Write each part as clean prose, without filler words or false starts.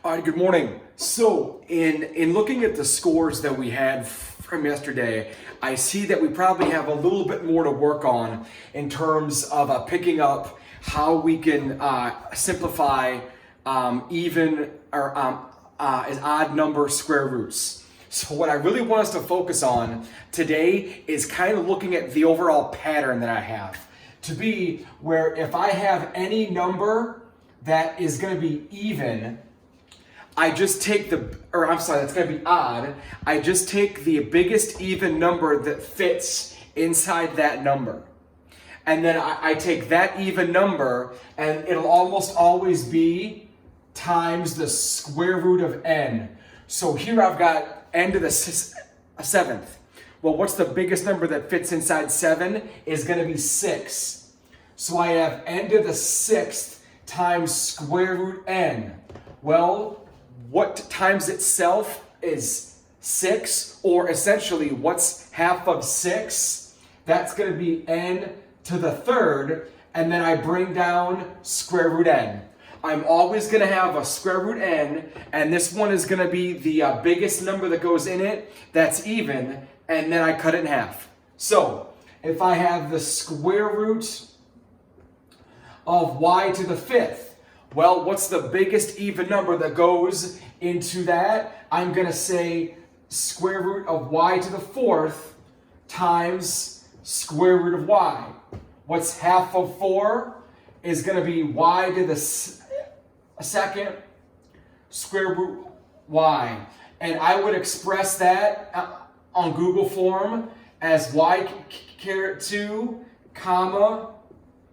All right, good morning. So in looking at the scores that we had from yesterday, I see that we probably have a little bit more to work on in terms of picking up how we can simplify even or as odd number square roots. So what I really want us to focus on today is kind of looking at the overall pattern that I have to be where if I have any number that is going to be even, I just take that's going to be odd. I just take the biggest even number that fits inside that number. And then I take that even number and it'll almost always be times the square root of n. So here I've got n to the 7th. Well, what's the biggest number that fits inside 7 is going to be 6. So I have n to the 6th times square root n. Well, what times itself is 6, or essentially what's half of 6? That's going to be n to the 3rd, and then I bring down square root n. I'm always going to have a square root n, and this one is going to be the biggest number that goes in it that's even, and then I cut it in half. So if I have the square root of y to the 5th, well, what's the biggest even number that goes into that? I'm going to say square root of y to the 4th times square root of y. What's half of 4 is going to be y to the 2nd square root y. And I would express that on Google form as y caret 2 comma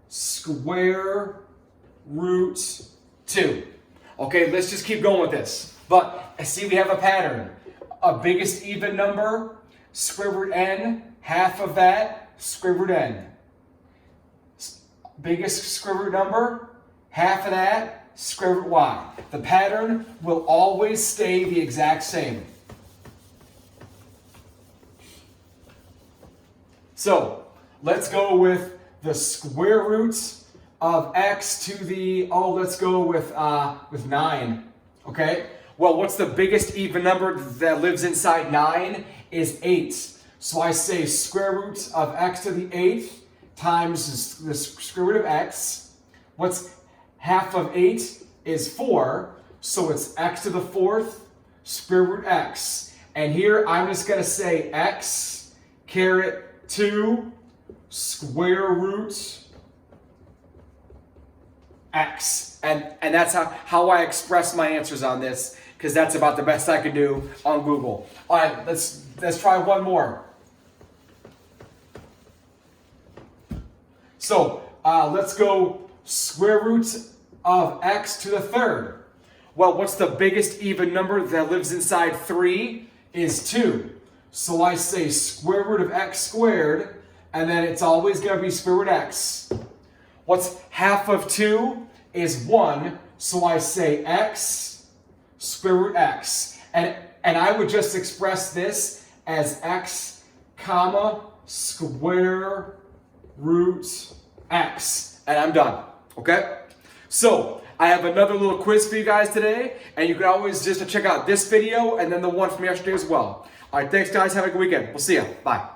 square root 2. Okay, let's just keep going with this. But I see we have a pattern. A biggest even number, square root n, half of that, square root n. Biggest square root number, half of that, square root y. The pattern will always stay the exact same. So let's go with the square roots of x to the, let's go with 9, okay? Well, what's the biggest even number that lives inside 9 is 8. So I say square root of x to the 8th times the square root of x. What's half of 8 is 4, so it's x to the 4th square root x. And here I'm just going to say x caret 2 square root x, and that's how I express my answers on this, because that's about the best I can do on Google. All right, let's try one more. So let's go square root of x to the 3rd. Well, what's the biggest even number that lives inside 3 is 2. So I say square root of x squared, and then it's always going to be square root x. What's half of 2 is 1, so I say x square root x. And I would just express this as x comma square root x. And I'm done, okay? So I have another little quiz for you guys today, and you can always just check out this video and then the one from yesterday as well. All right, thanks guys, have a good weekend. We'll see ya, bye.